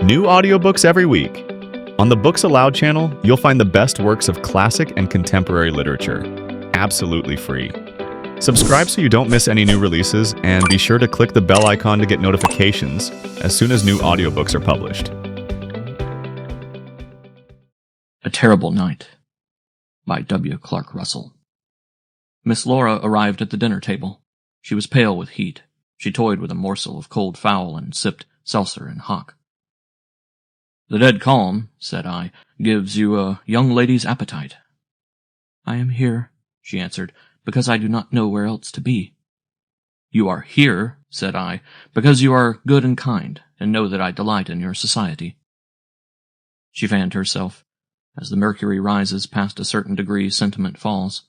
New audiobooks every week. On the Books Aloud channel, you'll find the best works of classic and contemporary literature, absolutely free. Subscribe so you don't miss any new releases, and be sure to click the bell icon to get notifications as soon as new audiobooks are published. A Terrible Night by W. Clark Russell. Miss Laura arrived at the dinner table. She was pale with heat. She toyed with a morsel of cold fowl and sipped seltzer and hock. "The dead calm," said I, "gives you a young lady's appetite." "I am here," she answered, "because I do not know where else to be." "You are here," said I, "because you are good and kind, and know that I delight in your society." She fanned herself. As the mercury rises past a certain degree, sentiment falls.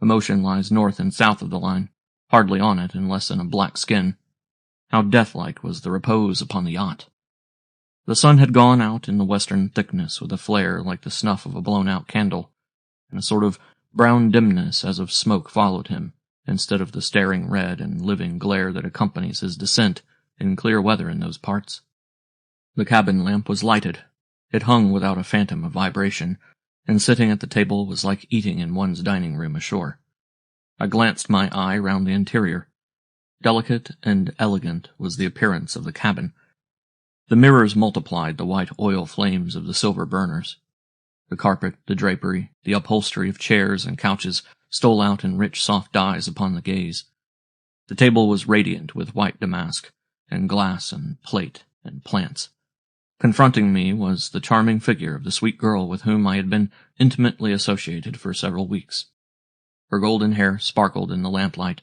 Emotion lies north and south of the line, hardly on it and less than a black skin. How deathlike was the repose upon the yacht! The sun had gone out in the western thickness with a flare like the snuff of a blown-out candle, and a sort of brown dimness as of smoke followed him, instead of the staring red and living glare that accompanies his descent in clear weather in those parts. The cabin lamp was lighted. It hung without a phantom of vibration, and sitting at the table was like eating in one's dining room ashore. I glanced my eye round the interior. Delicate and elegant was the appearance of the cabin. The mirrors multiplied the white oil flames of the silver burners. The carpet, the drapery, the upholstery of chairs and couches stole out in rich soft dyes upon the gaze. The table was radiant with white damask, and glass and plate and plants. Confronting me was the charming figure of the sweet girl with whom I had been intimately associated for several weeks. Her golden hair sparkled in the lamplight.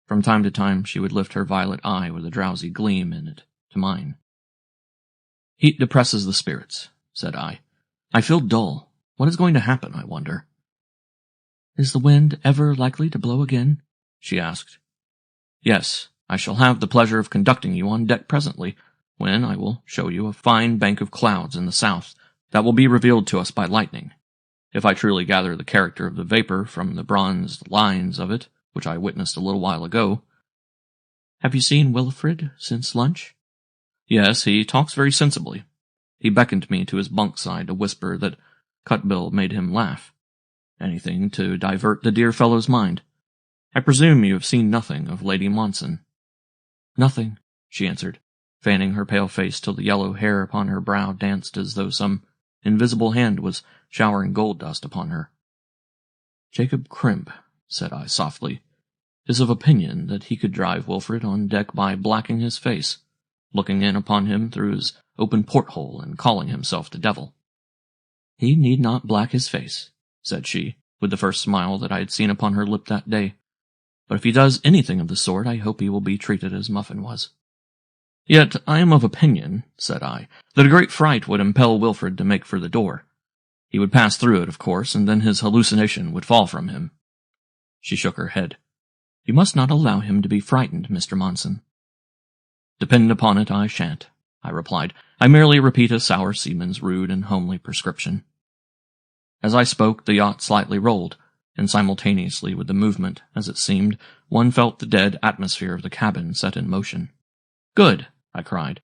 From time to time she would lift her violet eye with a drowsy gleam in it to mine. "Heat depresses the spirits," said I. "I feel dull. What is going to happen, I wonder?" "Is the wind ever likely to blow again?" she asked. "Yes, I shall have the pleasure of conducting you on deck presently, when I will show you a fine bank of clouds in the south that will be revealed to us by lightning, if I truly gather the character of the vapor from the bronzed lines of it, which I witnessed a little while ago." "Have you seen Wilfred since lunch?" "Yes, he talks very sensibly. He beckoned me to his bunk side to whisper that Cutbill made him laugh. Anything to divert the dear fellow's mind. I presume you have seen nothing of Lady Monson." "Nothing," she answered, fanning her pale face till the yellow hair upon her brow danced as though some invisible hand was showering gold dust upon her. "Jacob Crimp," said I softly, "is of opinion that he could drive Wilfred on deck by blacking his face, looking in upon him through his open porthole and calling himself the devil." "He need not black his face," said she, with the first smile that I had seen upon her lip that day. "But if he does anything of the sort, I hope he will be treated as Muffin was." "Yet I am of opinion," said I, "that a great fright would impel Wilfred to make for the door. He would pass through it, of course, and then his hallucination would fall from him." She shook her head. "You must not allow him to be frightened, Mr. Monson." "Depend upon it, I shan't," I replied. "I merely repeat a sour seaman's rude and homely prescription." As I spoke, the yacht slightly rolled, and simultaneously with the movement, as it seemed, one felt the dead atmosphere of the cabin set in motion. "Good!" I cried.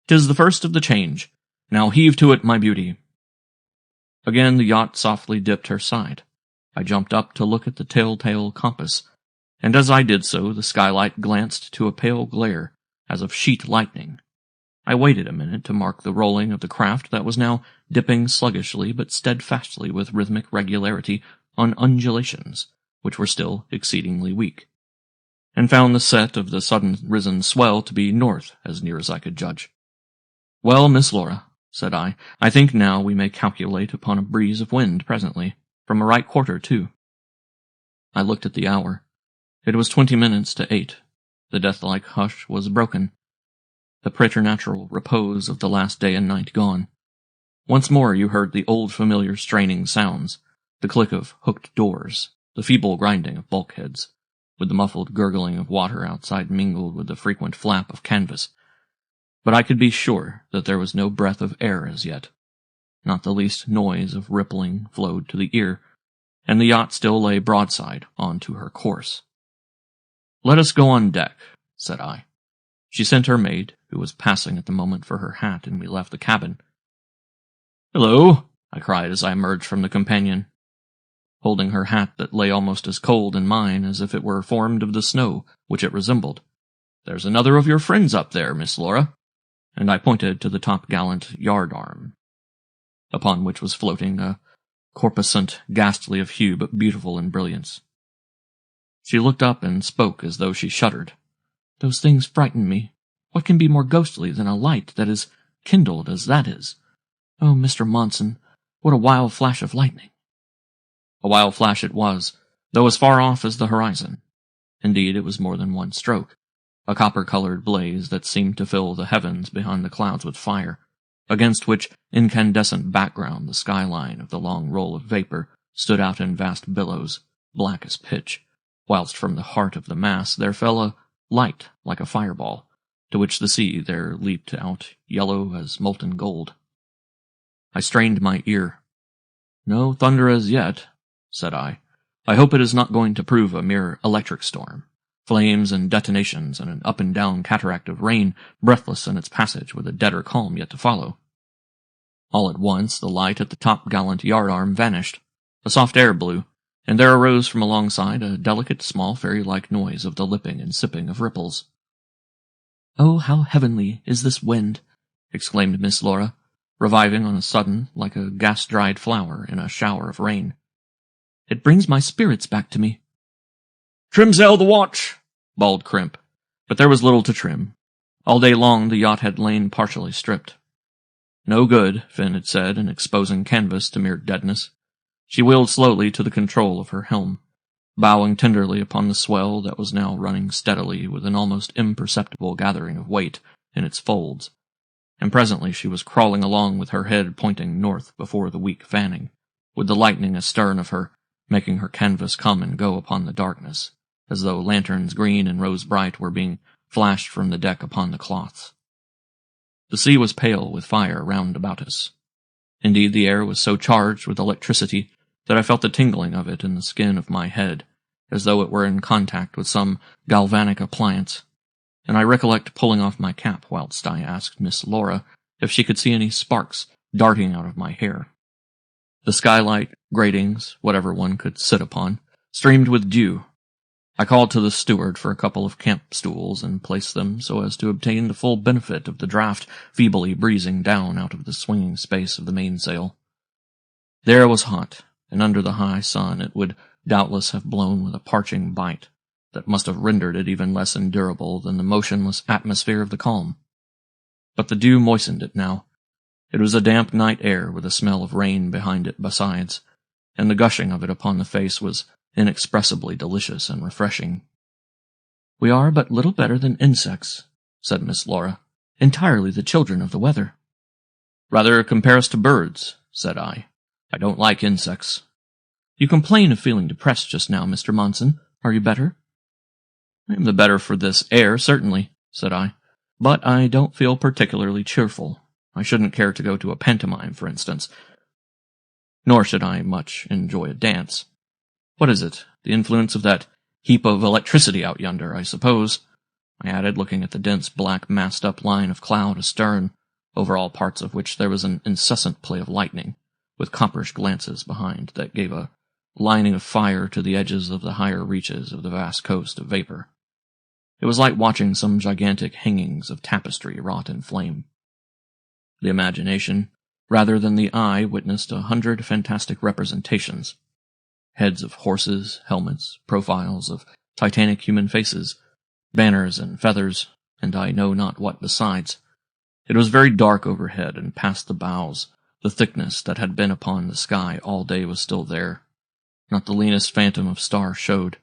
"'Tis the first of the change. Now heave to it, my beauty." Again the yacht softly dipped her side. I jumped up to look at the telltale compass, and as I did so the skylight glanced to a pale glare, as of sheet lightning. I waited a minute to mark the rolling of the craft that was now dipping sluggishly but steadfastly with rhythmic regularity on undulations, which were still exceedingly weak, and found the set of the sudden risen swell to be north as near as I could judge. "Well, Miss Laura," said I think now we may calculate upon a breeze of wind presently, from a right quarter too." I looked at the hour. It was 20 minutes to 8. The death-like hush was broken, the preternatural repose of the last day and night gone. Once more you heard the old familiar straining sounds, the click of hooked doors, the feeble grinding of bulkheads, with the muffled gurgling of water outside mingled with the frequent flap of canvas. But I could be sure that there was no breath of air as yet. Not the least noise of rippling flowed to the ear, and the yacht still lay broadside on to her course. "Let us go on deck," said I. She sent her maid, who was passing at the moment for her hat, and we left the cabin. "Hello," I cried as I emerged from the companion, holding her hat that lay almost as cold in mine as if it were formed of the snow, which it resembled. "There's another of your friends up there, Miss Laura," and I pointed to the topgallant yardarm, upon which was floating a corpuscent, ghastly of hue but beautiful in brilliance. She looked up and spoke as though she shuddered. "Those things frighten me. What can be more ghostly than a light that is kindled as that is? Oh, Mr. Monson, what a wild flash of lightning!" A wild flash it was, though as far off as the horizon. Indeed, it was more than one stroke, a copper-colored blaze that seemed to fill the heavens behind the clouds with fire, against which incandescent background the skyline of the long roll of vapor stood out in vast billows, black as pitch, whilst from the heart of the mass there fell a light like a fireball, to which the sea there leaped out yellow as molten gold. I strained my ear. "No thunder as yet," said I. "I hope it is not going to prove a mere electric storm. Flames and detonations and an up-and-down cataract of rain, breathless in its passage with a deader calm yet to follow." All at once the light at the topgallant yardarm vanished. A soft air blew, and there arose from alongside a delicate, small, fairy-like noise of the lipping and sipping of ripples. "Oh, how heavenly is this wind!" exclaimed Miss Laura, reviving on a sudden like a gas-dried flower in a shower of rain. "It brings my spirits back to me." "Trimsail the watch!" bawled Crimp, but there was little to trim. All day long the yacht had lain partially stripped. "No good," Finn had said, in exposing canvas to mere deadness. She wheeled slowly to the control of her helm, bowing tenderly upon the swell that was now running steadily with an almost imperceptible gathering of weight in its folds, and presently she was crawling along with her head pointing north before the weak fanning, with the lightning astern of her, making her canvas come and go upon the darkness, as though lanterns green and rose-bright were being flashed from the deck upon the cloths. The sea was pale with fire round about us. Indeed, the air was so charged with electricity that I felt the tingling of it in the skin of my head, as though it were in contact with some galvanic appliance, and I recollect pulling off my cap whilst I asked Miss Laura if she could see any sparks darting out of my hair. The skylight, gratings, whatever one could sit upon, streamed with dew. I called to the steward for a couple of camp stools and placed them so as to obtain the full benefit of the draught feebly breezing down out of the swinging space of the mainsail. The air was hot, and under the high sun it would doubtless have blown with a parching bite that must have rendered it even less endurable than the motionless atmosphere of the calm. But the dew moistened it now. It was a damp night air with a smell of rain behind it besides, and the gushing of it upon the face was inexpressibly delicious and refreshing. "We are but little better than insects," said Miss Laura, "entirely the children of the weather." "Rather compare us to birds," said I. "I don't like insects." "You complain of feeling depressed just now, Mr. Monson. Are you better?" "I am the better for this air, certainly," said I, "but I don't feel particularly cheerful. I shouldn't care to go to a pantomime, for instance. Nor should I much enjoy a dance. What is it? The influence of that heap of electricity out yonder, I suppose," I added, looking at the dense black massed-up line of cloud astern, over all parts of which there was an incessant play of lightning, with copperish glances behind that gave a lining of fire to the edges of the higher reaches of the vast coast of vapor. It was like watching some gigantic hangings of tapestry wrought in flame. The imagination, rather than the eye, witnessed 100 fantastic representations. Heads of horses, helmets, profiles of titanic human faces, banners and feathers, and I know not what besides. It was very dark overhead, and past the bows, the thickness that had been upon the sky all day was still there. Not the leanest phantom of star showed,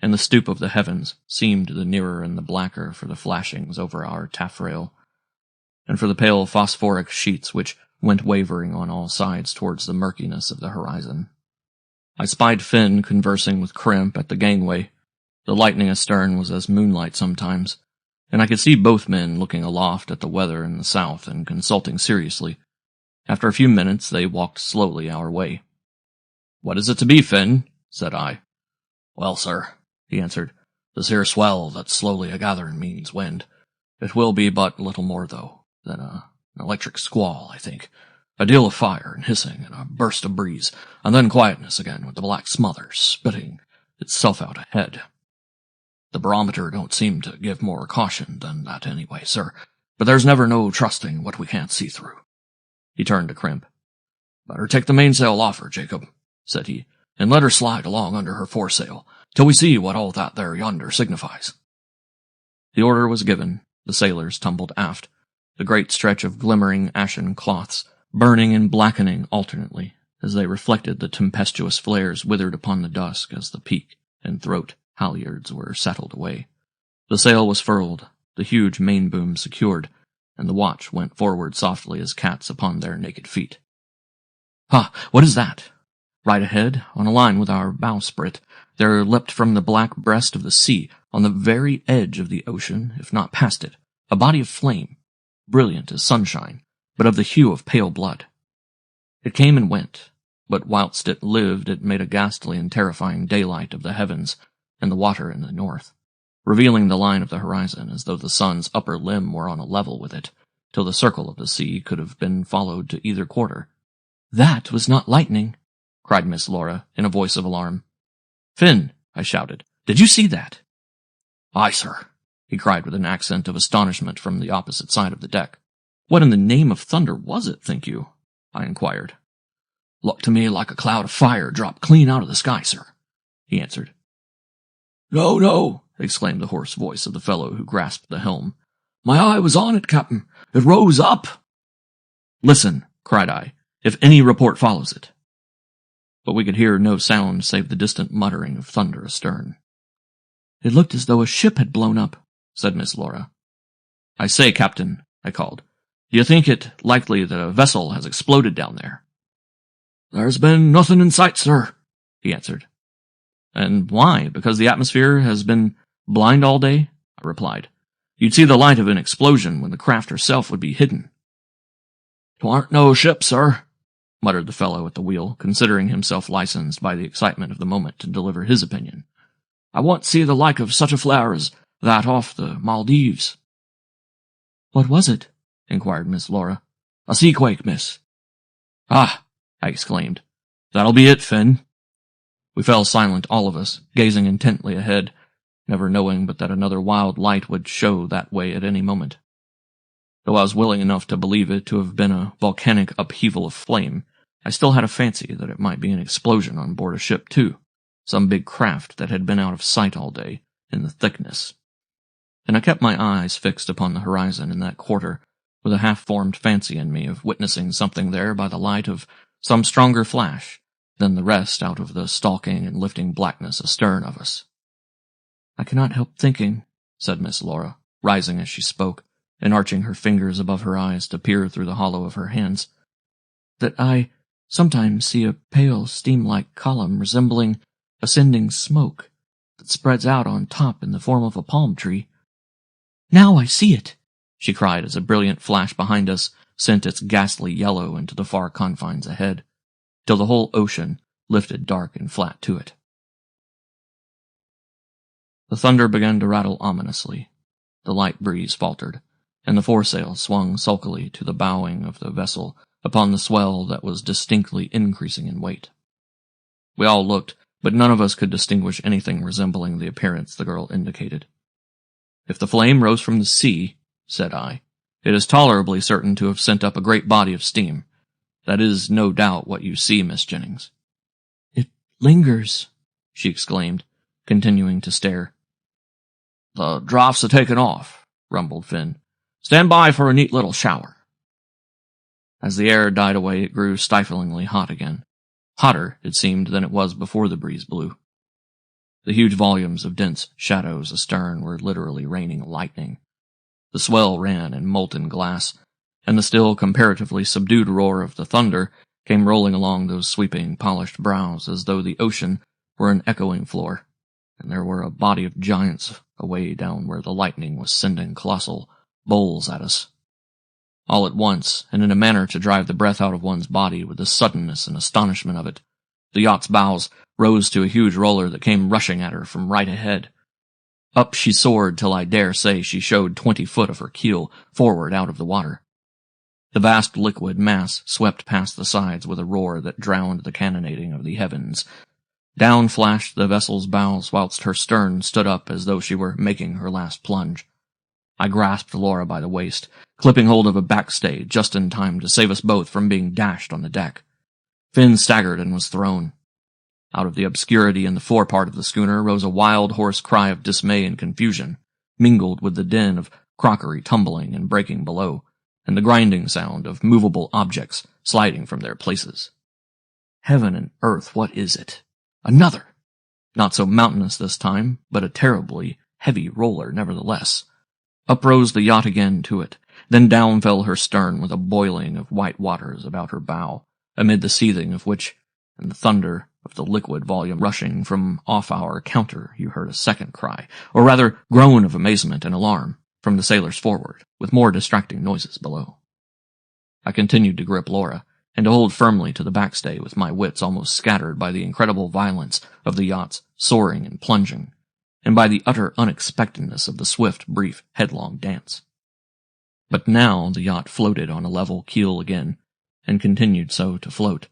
and the stoop of the heavens seemed the nearer and the blacker for the flashings over our taffrail, and for the pale phosphoric sheets which went wavering on all sides towards the murkiness of the horizon. I spied Finn conversing with Crimp at the gangway. The lightning astern was as moonlight sometimes, and I could see both men looking aloft at the weather in the south and consulting seriously. After a few minutes they walked slowly our way. "What is it to be, Finn?" said I. "Well, sir," he answered, "this here swell that's slowly a-gathering means wind. It will be but little more, though, than an electric squall, I think. A deal of fire and hissing and a burst of breeze, and then quietness again with the black smother spitting itself out ahead. The barometer don't seem to give more caution than that anyway, sir, but there's never no trusting what we can't see through. He turned to Crimp. Better take the mainsail off her, Jacob, said he, and let her slide along under her foresail, till we see what all that there yonder signifies. The order was given. The sailors tumbled aft, the great stretch of glimmering ashen cloths, burning and blackening alternately, as they reflected the tempestuous flares withered upon the dusk as the peak and throat halyards were settled away. The sail was furled, the huge main-boom secured, and the watch went forward softly as cats upon their naked feet. Ha! What is that? Right ahead, on a line with our bowsprit, there leapt from the black breast of the sea, on the very edge of the ocean, if not past it, a body of flame, brilliant as sunshine, but of the hue of pale blood. It came and went, but whilst it lived it made a ghastly and terrifying daylight of the heavens and the water in the north, revealing the line of the horizon as though the sun's upper limb were on a level with it, till the circle of the sea could have been followed to either quarter. "That was not lightning," cried Miss Laura in a voice of alarm. "Finn," I shouted, "did you see that?" "Aye, sir," he cried with an accent of astonishment from the opposite side of the deck. "What in the name of thunder was it, think you?" I inquired. "Looked to me like a cloud of fire dropped clean out of the sky, sir," he answered. "No, no," exclaimed the hoarse voice of the fellow who grasped the helm. "My eye was on it, Captain. It rose up." "Listen," cried I, "if any report follows it." But we could hear no sound save the distant muttering of thunder astern. "It looked as though a ship had blown up," said Miss Laura. "I say, Captain," I called, "do you think it likely that a vessel has exploded down there?" "There's been nothing in sight, sir," he answered. "And why? Because the atmosphere has been blind all day?" I replied. "You'd see the light of an explosion when the craft herself would be hidden." "'Twarn't no ship, sir," muttered the fellow at the wheel, considering himself licensed by the excitement of the moment to deliver his opinion. "I want to see the like of such a flare as that off the Maldives." "What was it?" inquired Miss Laura. "A seaquake, miss." "Ah!" I exclaimed. "That'll be it, Finn." We fell silent, all of us, gazing intently ahead, never knowing but that another wild light would show that way at any moment. Though I was willing enough to believe it to have been a volcanic upheaval of flame, I still had a fancy that it might be an explosion on board a ship, too, some big craft that had been out of sight all day, in the thickness. And I kept my eyes fixed upon the horizon in that quarter, with a half-formed fancy in me of witnessing something there by the light of some stronger flash than the rest out of the stalking and lifting blackness astern of us. "I cannot help thinking," said Miss Laura, rising as she spoke, and arching her fingers above her eyes to peer through the hollow of her hands, "that I sometimes see a pale steam-like column resembling ascending smoke that spreads out on top in the form of a palm tree. Now I see it!" she cried as a brilliant flash behind us sent its ghastly yellow into the far confines ahead, till the whole ocean lifted dark and flat to it. The thunder began to rattle ominously. The light breeze faltered, and the foresail swung sulkily to the bowing of the vessel upon the swell that was distinctly increasing in weight. We all looked, but none of us could distinguish anything resembling the appearance the girl indicated. "If the flame rose from the sea," said I, "it is tolerably certain to have sent up a great body of steam. That is no doubt what you see, Miss Jennings." "It lingers," she exclaimed, continuing to stare. "The draughts are taken off," rumbled Finn. "Stand by for a neat little shower." As the air died away, it grew stiflingly hot again. Hotter, it seemed, than it was before the breeze blew. The huge volumes of dense shadows astern were literally raining lightning. The swell ran in molten glass, and the still comparatively subdued roar of the thunder came rolling along those sweeping, polished brows as though the ocean were an echoing floor, and there were a body of giants away down where the lightning was sending colossal bowls at us. All at once, and in a manner to drive the breath out of one's body with the suddenness and astonishment of it, the yacht's bows rose to a huge roller that came rushing at her from right ahead. Up she soared till I dare say she showed 20 foot of her keel forward out of the water. The vast liquid mass swept past the sides with a roar that drowned the cannonading of the heavens. Down flashed the vessel's bows whilst her stern stood up as though she were making her last plunge. I grasped Laura by the waist, clipping hold of a backstay just in time to save us both from being dashed on the deck. Finn staggered and was thrown. Out of the obscurity in the forepart of the schooner rose a wild, hoarse cry of dismay and confusion, mingled with the din of crockery tumbling and breaking below, and the grinding sound of movable objects sliding from their places. Heaven and earth, what is it? Another! Not so mountainous this time, but a terribly heavy roller nevertheless. Up rose the yacht again to it, then down fell her stern with a boiling of white waters about her bow, amid the seething of which, and the thunder of the liquid volume rushing from off our counter, you heard a second cry, or rather groan of amazement and alarm, from the sailors forward, with more distracting noises below. I continued to grip Laura, and to hold firmly to the backstay with my wits almost scattered by the incredible violence of the yacht's soaring and plunging, and by the utter unexpectedness of the swift, brief, headlong dance. But now the yacht floated on a level keel again, and continued so to float,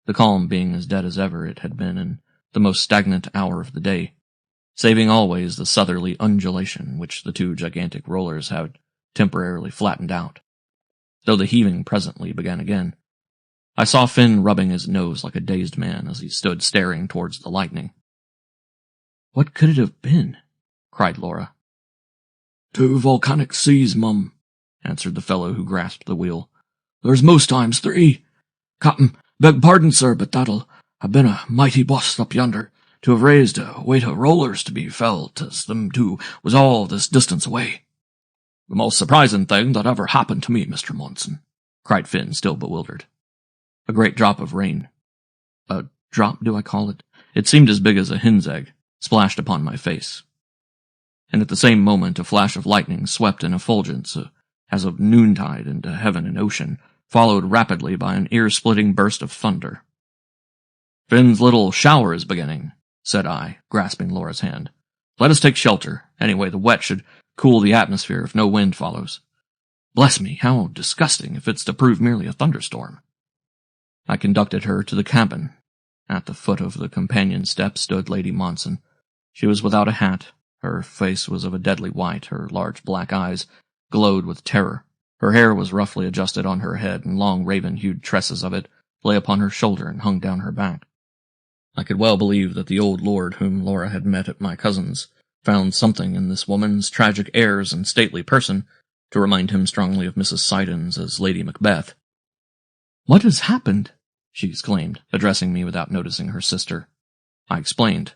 the calm being as dead as ever it had been in the most stagnant hour of the day, saving always the southerly undulation which the two gigantic rollers had temporarily flattened out, though the heaving presently began again. I saw Finn rubbing his nose like a dazed man as he stood staring towards the lightning. "What could it have been?" cried Laura. "Two volcanic seas, mum," answered the fellow who grasped the wheel. "There's most times three. Captain, beg pardon, sir, but that'll have been a mighty bust up yonder, to have raised a weight of rollers to be felt as them two was all this distance away." "The most surprising thing that ever happened to me, Mr. Monson," cried Finn, still bewildered. A great drop of rain. A drop, do I call it? It seemed as big as a hen's egg, splashed upon my face. And at the same moment a flash of lightning swept in effulgence, as of noontide, into heaven and ocean, followed rapidly by an ear-splitting burst of thunder. "Finn's little shower is beginning," said I, grasping Laura's hand. "Let us take shelter. Anyway, the wet should cool the atmosphere if no wind follows. Bless me, how disgusting if it's to prove merely a thunderstorm." I conducted her to the cabin. At the foot of the companion step stood Lady Monson. She was without a hat. Her face was of a deadly white. Her large black eyes glowed with terror. Her hair was roughly adjusted on her head, and long raven-hued tresses of it lay upon her shoulder and hung down her back. I could well believe that the old lord whom Laura had met at my cousin's found something in this woman's tragic airs and stately person to remind him strongly of Mrs. Siddons as Lady Macbeth. "What has happened?" she exclaimed, addressing me without noticing her sister. I explained.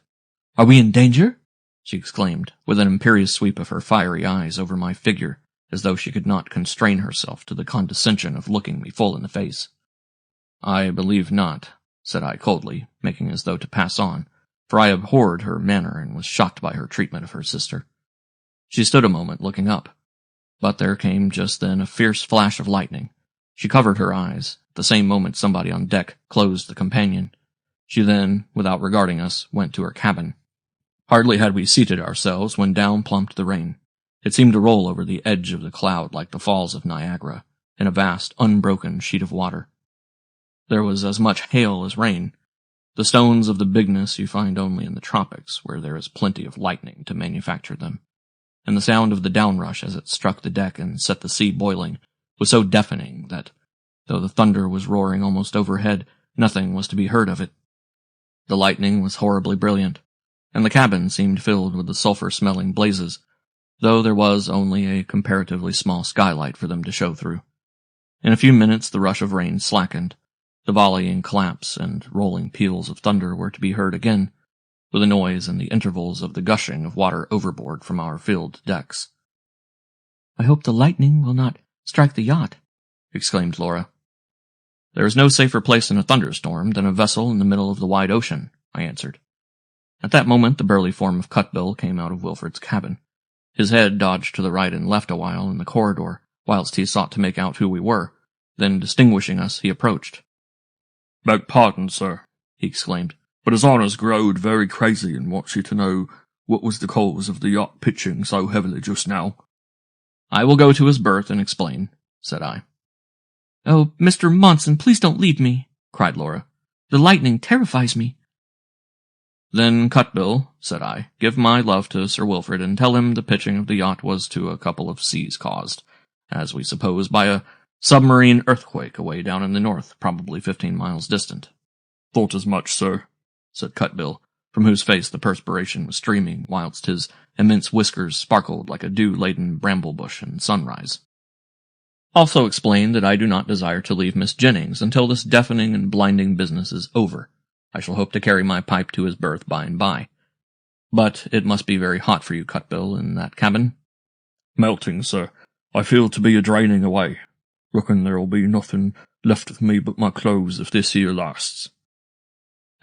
"Are we in danger?" she exclaimed, with an imperious sweep of her fiery eyes over my figure, as though she could not constrain herself to the condescension of looking me full in the face. "I believe not," said I coldly, making as though to pass on, for I abhorred her manner and was shocked by her treatment of her sister. She stood a moment looking up, but there came just then a fierce flash of lightning. She covered her eyes. At the same moment somebody on deck closed the companion. She then, without regarding us, went to her cabin. Hardly had we seated ourselves when down plumped the rain. It seemed to roll over the edge of the cloud like the falls of Niagara, in a vast, unbroken sheet of water. There was as much hail as rain, the stones of the bigness you find only in the tropics, where there is plenty of lightning to manufacture them, and the sound of the downrush as it struck the deck and set the sea boiling was so deafening that, though the thunder was roaring almost overhead, nothing was to be heard of it. The lightning was horribly brilliant, and the cabin seemed filled with the sulphur-smelling blazes, though there was only a comparatively small skylight for them to show through. In a few minutes the rush of rain slackened. The volleying claps and rolling peals of thunder were to be heard again, with a noise and the intervals of the gushing of water overboard from our filled decks. "I hope the lightning will not strike the yacht," exclaimed Laura. "There is no safer place in a thunderstorm than a vessel in the middle of the wide ocean," I answered. At that moment the burly form of Cutbill came out of Wilfred's cabin. His head dodged to the right and left a while in the corridor, whilst he sought to make out who we were. Then, distinguishing us, he approached. "Beg pardon, sir," he exclaimed, "but his honour's growed very crazy and wants you to know What was the cause of the yacht pitching so heavily just now? I will go to his berth and explain, said I. Oh, Mr. Monson, please don't leave me, cried Laura. The lightning terrifies me. Then, Cutbill, said I, give my love to Sir Wilfrid and tell him the pitching of the yacht was to a couple of seas caused, as we suppose, by a submarine earthquake away down in the north, probably 15 miles distant. Thought as much, sir, said Cutbill, from whose face the perspiration was streaming, whilst his immense whiskers sparkled like a dew-laden bramble bush in sunrise. Also explained that I do not desire to leave Miss Jennings until this deafening and blinding business is over. I shall hope to carry my pipe to his berth by and by. But it must be very hot for you, Cutbill, in that cabin. Melting, sir. I feel to be a-draining away. Reckon there'll be nothing left of me but my clothes if this here lasts.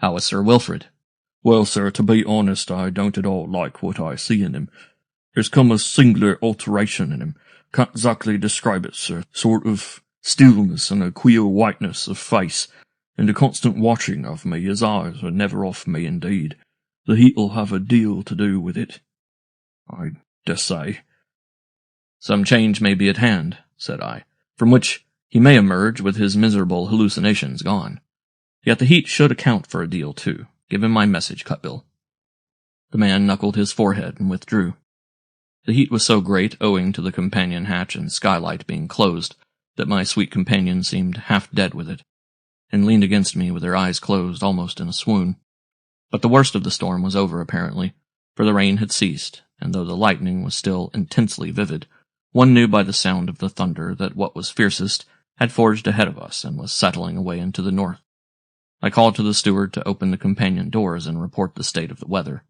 How is Sir Wilfrid? Well, sir, to be honest, I don't at all like what I see in him. There's come a singular alteration in him. Can't exactly describe it, sir. Sort of stillness and a queer whiteness of face, and a constant watching of me. His eyes are never off me, indeed. The heat'll have a deal to do with it, I dessay. Some change may be at hand, said I, from which he may emerge with his miserable hallucinations gone. Yet the heat should account for a deal, too. Give him my message, Cutbill. The man knuckled his forehead and withdrew. The heat was so great, owing to the companion hatch and skylight being closed, that my sweet companion seemed half dead with it, and leaned against me with her eyes closed almost in a swoon. But the worst of the storm was over, apparently, for the rain had ceased, and though the lightning was still intensely vivid, one knew by the sound of the thunder that what was fiercest had forged ahead of us and was settling away into the north. I called to the steward to open the companion doors and report the state of the weather.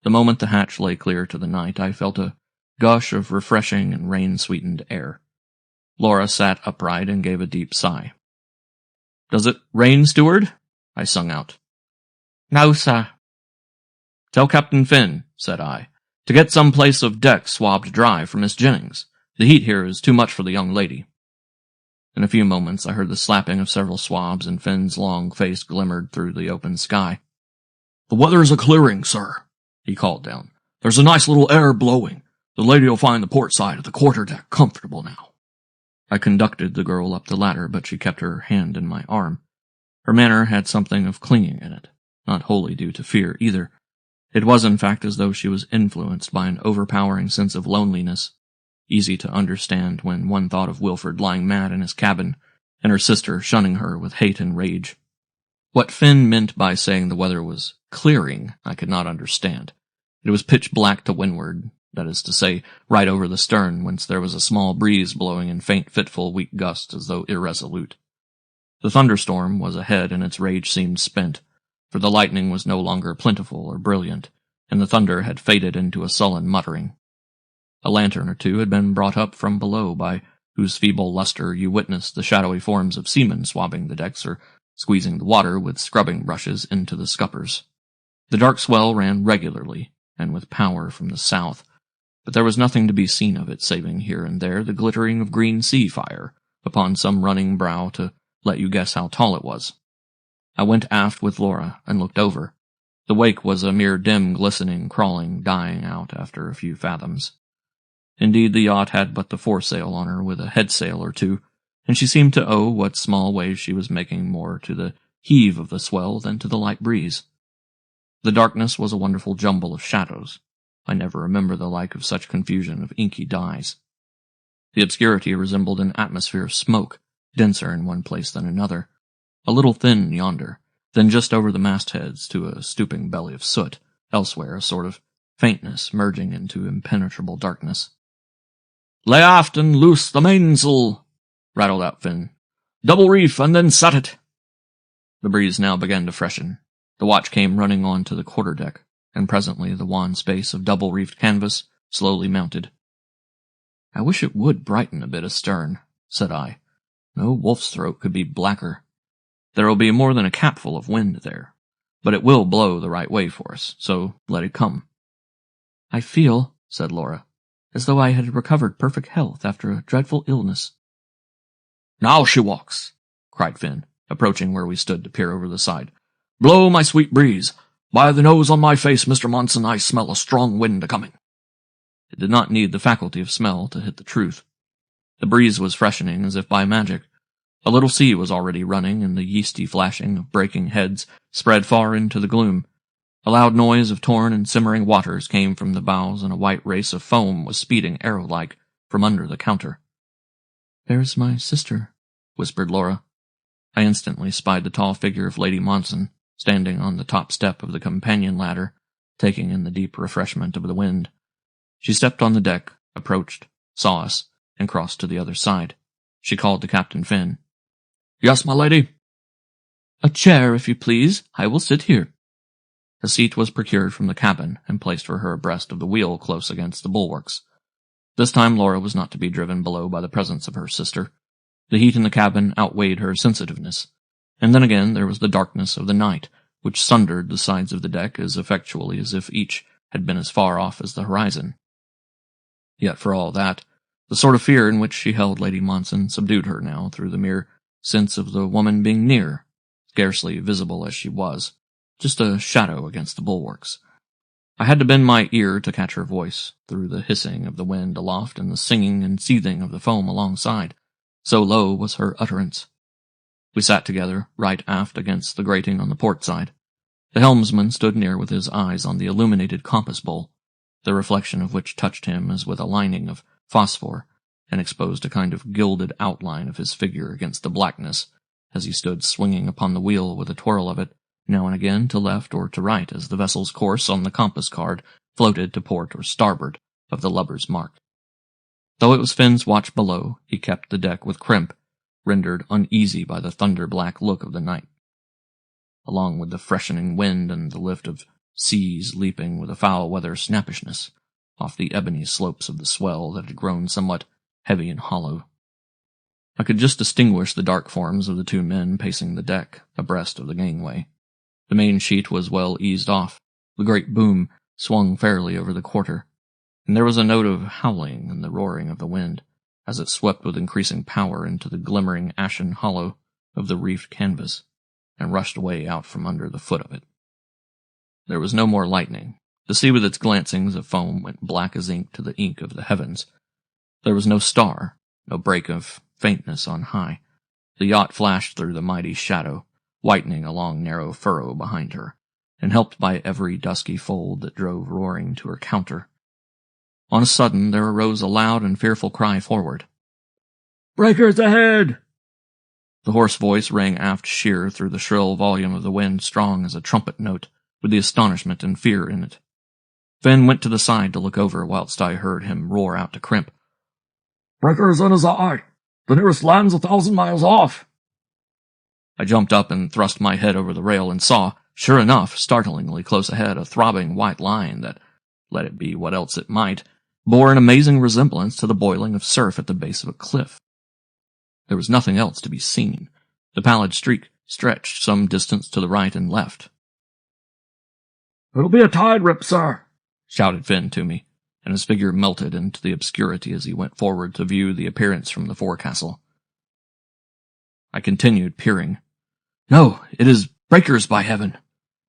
The moment the hatch lay clear to the night, I felt a gush of refreshing and rain-sweetened air. Laura sat upright and gave a deep sigh. "Does it rain, steward?" I sung out. "No, sir." "Tell Captain Finn," said I, "to get some place of deck swabbed dry for Miss Jennings. The heat here is too much for the young lady." In a few moments I heard the slapping of several swabs, and Finn's long face glimmered through the open sky. "The weather is a-clearing, sir," he called down. "There's a nice little air blowing. The lady'll find the port side of the quarter-deck comfortable now." I conducted the girl up the ladder, but she kept her hand in my arm. Her manner had something of clinging in it, not wholly due to fear either. It was, in fact, as though she was influenced by an overpowering sense of loneliness, easy to understand when one thought of Wilfrid lying mad in his cabin, and her sister shunning her with hate and rage. What Finn meant by saying the weather was clearing, I could not understand. It was pitch black to windward, that is to say, right over the stern, whence there was a small breeze blowing in faint, fitful, weak gusts as though irresolute. The thunderstorm was ahead, and its rage seemed spent, for the lightning was no longer plentiful or brilliant, and the thunder had faded into a sullen muttering. A lantern or two had been brought up from below, by whose feeble luster you witnessed the shadowy forms of seamen swabbing the decks or squeezing the water with scrubbing brushes into the scuppers. The dark swell ran regularly, and with power from the south, but there was nothing to be seen of it saving here and there the glittering of green sea fire upon some running brow to let you guess how tall it was. I went aft with Laura and looked over. The wake was a mere dim, glistening, crawling, dying out after a few fathoms. Indeed, the yacht had but the foresail on her with a headsail or two, and she seemed to owe what small waves she was making more to the heave of the swell than to the light breeze. The darkness was a wonderful jumble of shadows. I never remember the like of such confusion of inky dyes. The obscurity resembled an atmosphere of smoke, denser in one place than another, a little thin yonder, then just over the mastheads to a stooping belly of soot, elsewhere a sort of faintness merging into impenetrable darkness. "Lay aft and loose the mainsail," rattled out Finn. "Double reef and then set it." The breeze now began to freshen. The watch came running on to the quarter-deck, and presently the wan space of double-reefed canvas slowly mounted. "I wish it would brighten a bit astern," said I. "No wolf's throat could be blacker. There will be more than a capful of wind there, but it will blow the right way for us, so let it come." "I feel," said Laura, "as though I had recovered perfect health after a dreadful illness." "Now she walks," cried Finn, approaching where we stood to peer over the side. "Blow, my sweet breeze. By the nose on my face, Mr. Monson, I smell a strong wind a-coming. It did not need the faculty of smell to hit the truth. The breeze was freshening as if by magic. A little sea was already running, and the yeasty flashing of breaking heads spread far into the gloom. A loud noise of torn and simmering waters came from the bows, and a white race of foam was speeding arrow-like from under the counter. "There's my sister," whispered Laura. I instantly spied the tall figure of Lady Monson, standing on the top step of the companion ladder, taking in the deep refreshment of the wind. She stepped on the deck, approached, saw us, and crossed to the other side. She called to Captain Finn. "Yes, my lady." "A chair, if you please. I will sit here." A seat was procured from the cabin and placed for her abreast of the wheel close against the bulwarks. This time Laura was not to be driven below by the presence of her sister. The heat in the cabin outweighed her sensitiveness, and then again there was the darkness of the night, which sundered the sides of the deck as effectually as if each had been as far off as the horizon. Yet for all that, the sort of fear in which she held Lady Monson subdued her now through the mere sense of the woman being near, scarcely visible as she was, just a shadow against the bulwarks. I had to bend my ear to catch her voice, through the hissing of the wind aloft and the singing and seething of the foam alongside. So low was her utterance. We sat together, right aft against the grating on the port side. The helmsman stood near with his eyes on the illuminated compass bowl, the reflection of which touched him as with a lining of phosphor, and exposed a kind of gilded outline of his figure against the blackness, as he stood swinging upon the wheel with a twirl of it, now and again to left or to right as the vessel's course on the compass card floated to port or starboard of the lubber's mark. Though it was Finn's watch below, he kept the deck with crimp, rendered uneasy by the thunder-black look of the night. Along with the freshening wind and the lift of seas leaping with a foul-weather snappishness off the ebony slopes of the swell that had grown somewhat heavy and hollow. I could just distinguish the dark forms of the two men pacing the deck, abreast of the gangway. The main sheet was well eased off, the great boom swung fairly over the quarter, and there was a note of howling in the roaring of the wind, as it swept with increasing power into the glimmering ashen hollow of the reefed canvas, and rushed away out from under the foot of it. There was no more lightning. The sea with its glancings of foam went black as ink to the ink of the heavens. There was no star, no break of faintness on high. The yacht flashed through the mighty shadow, whitening a long narrow furrow behind her, and helped by every dusky fold that drove roaring to her counter. On a sudden there arose a loud and fearful cry forward. "Breakers ahead!" The hoarse voice rang aft sheer through the shrill volume of the wind, strong as a trumpet note, with the astonishment and fear in it. Finn went to the side to look over, whilst I heard him roar out to Crimp. "Breakers in his eye! The nearest land's 1,000 miles off!" I jumped up and thrust my head over the rail and saw, sure enough, startlingly close ahead, a throbbing white line that, let it be what else it might, bore an amazing resemblance to the boiling of surf at the base of a cliff. There was nothing else to be seen. The pallid streak stretched some distance to the right and left. "It'll be a tide rip, sir," shouted Finn to me, and his figure melted into the obscurity as he went forward to view the appearance from the forecastle. I continued peering. "No, it is breakers, by heaven!"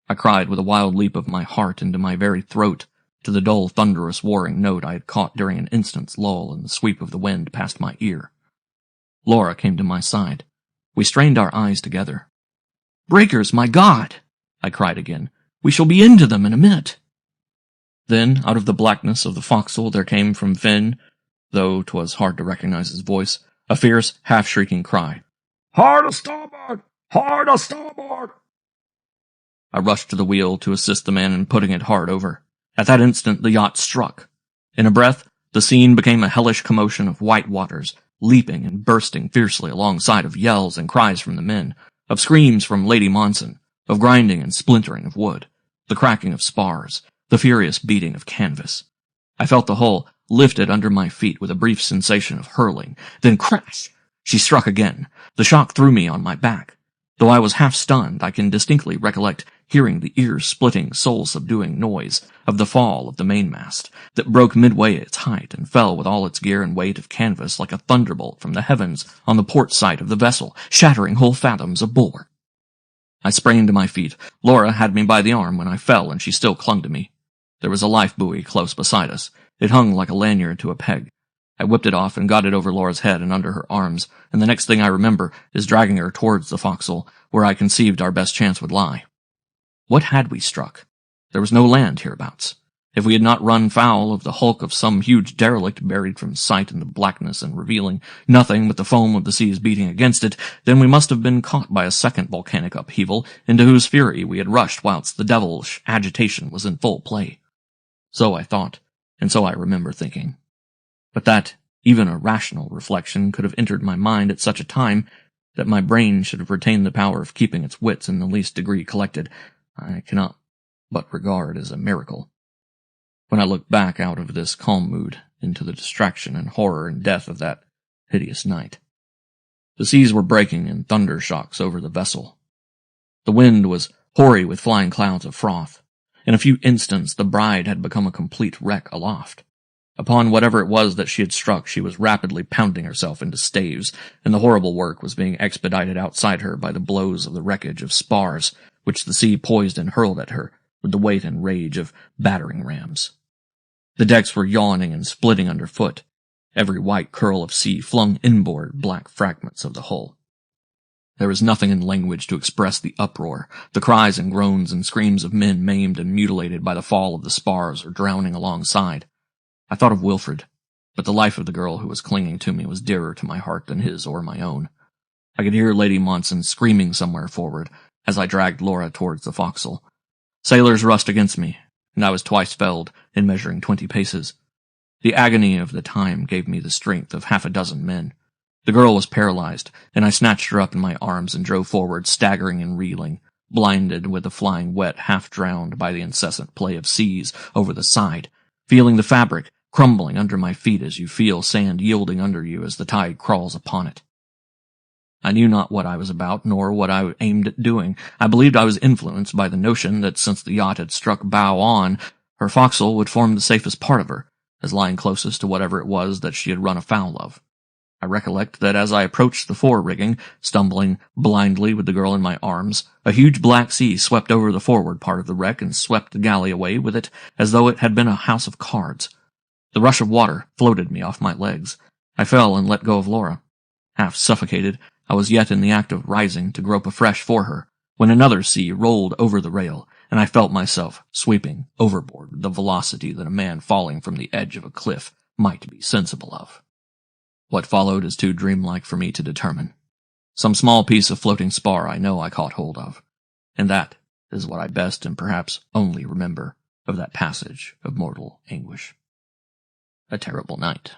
I cried with a wild leap of my heart into my very throat, to the dull, thunderous, warring note I had caught during an instant's lull in the sweep of the wind past my ear. Laura came to my side. We strained our eyes together. "Breakers, my God!" I cried again. "We shall be into them in a minute." Then, out of the blackness of the forecastle, there came from Finn, though 'twas hard to recognize his voice, a fierce, half-shrieking cry. "Hard a starboard! Hard a starboard!" I rushed to the wheel to assist the man in putting it hard over. At that instant the yacht struck. In a breath, the scene became a hellish commotion of white waters, leaping and bursting fiercely alongside of yells and cries from the men, of screams from Lady Monson, of grinding and splintering of wood, the cracking of spars, the furious beating of canvas. I felt the hull lifted under my feet with a brief sensation of hurling, then crash! She struck again. The shock threw me on my back. Though I was half stunned, I can distinctly recollect hearing the ear-splitting, soul-subduing noise of the fall of the mainmast, that broke midway at its height and fell with all its gear and weight of canvas like a thunderbolt from the heavens on the port side of the vessel, shattering whole fathoms of bulwark. I sprang to my feet. Laura had me by the arm when I fell, and she still clung to me. There was a life buoy close beside us. It hung like a lanyard to a peg. I whipped it off and got it over Laura's head and under her arms, and the next thing I remember is dragging her towards the forecastle, where I conceived our best chance would lie. What had we struck? There was no land hereabouts. If we had not run foul of the hulk of some huge derelict buried from sight in the blackness and revealing nothing but the foam of the seas beating against it, then we must have been caught by a second volcanic upheaval, into whose fury we had rushed whilst the devilish agitation was in full play. So I thought, and so I remember thinking. But that even a rational reflection could have entered my mind at such a time, that my brain should have retained the power of keeping its wits in the least degree collected, I cannot but regard as a miracle. When I look back out of this calm mood into the distraction and horror and death of that hideous night. The seas were breaking in thunder shocks over the vessel. The wind was hoary with flying clouds of froth. In a few instants the bride had become a complete wreck aloft. Upon whatever it was that she had struck, she was rapidly pounding herself into staves, and the horrible work was being expedited outside her by the blows of the wreckage of spars, which the sea poised and hurled at her with the weight and rage of battering rams. The decks were yawning and splitting underfoot. Every white curl of sea flung inboard black fragments of the hull. There was nothing in language to express the uproar, the cries and groans and screams of men maimed and mutilated by the fall of the spars or drowning alongside. I thought of Wilfred, but the life of the girl who was clinging to me was dearer to my heart than his or my own. I could hear Lady Monson screaming somewhere forward as I dragged Laura towards the forecastle. Sailors rushed against me, and I was twice felled in measuring 20 paces. The agony of the time gave me the strength of half a dozen men. The girl was paralyzed, and I snatched her up in my arms and drove forward, staggering and reeling, blinded with the flying wet, half drowned by the incessant play of seas over the side, feeling the fabric crumbling under my feet as you feel sand yielding under you as the tide crawls upon it. I knew not what I was about, nor what I aimed at doing. I believed I was influenced by the notion that since the yacht had struck bow on, her forecastle would form the safest part of her, as lying closest to whatever it was that she had run afoul of. I recollect that as I approached the fore-rigging, stumbling blindly with the girl in my arms, a huge black sea swept over the forward part of the wreck and swept the galley away with it as though it had been a house of cards. The rush of water floated me off my legs. I fell and let go of Laura. Half suffocated, I was yet in the act of rising to grope afresh for her, when another sea rolled over the rail, and I felt myself sweeping overboard with the velocity that a man falling from the edge of a cliff might be sensible of. What followed is too dreamlike for me to determine. Some small piece of floating spar I know I caught hold of, and that is what I best and perhaps only remember of that passage of mortal anguish. A terrible night.